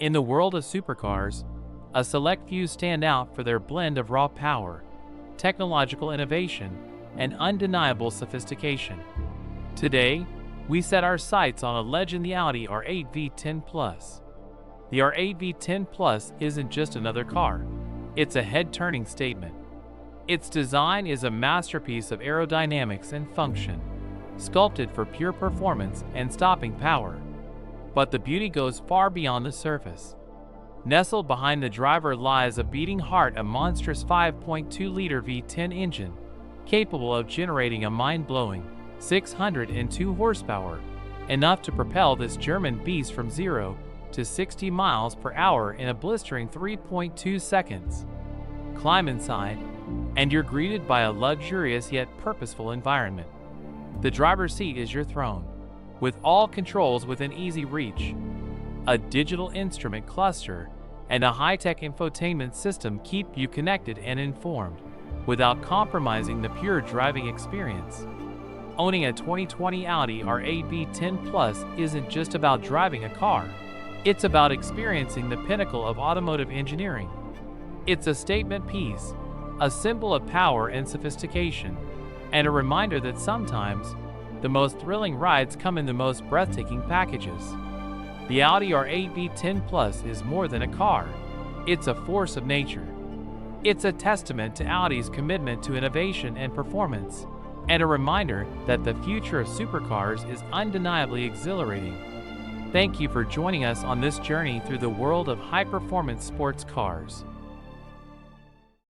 In the world of supercars, a select few stand out for their blend of raw power, technological innovation, and undeniable sophistication. Today, we set our sights on a legend, the Audi R8 V10 Plus. The R8 V10 Plus isn't just another car, it's a head-turning statement. Its design is a masterpiece of aerodynamics and function, sculpted for pure performance and stopping power. But the beauty goes far beyond the surface. Nestled behind the driver lies a beating heart, a monstrous 5.2-liter V10 engine, capable of generating a mind-blowing 602 horsepower, enough to propel this German beast from 0 to 60 miles per hour in a blistering 3.2 seconds. Climb inside, and you're greeted by a luxurious yet purposeful environment. The driver's seat is your throne, with all controls within easy reach. A digital instrument cluster and a high-tech infotainment system keep you connected and informed, without compromising the pure driving experience. Owning a 2020 Audi R8 V10 Plus isn't just about driving a car, it's about experiencing the pinnacle of automotive engineering. It's a statement piece, a symbol of power and sophistication, and a reminder that sometimes the most thrilling rides come in the most breathtaking packages. The Audi R8 V10 Plus is more than a car, it's a force of nature. It's a testament to Audi's commitment to innovation and performance, and a reminder that the future of supercars is undeniably exhilarating. Thank you for joining us on this journey through the world of high-performance sports cars.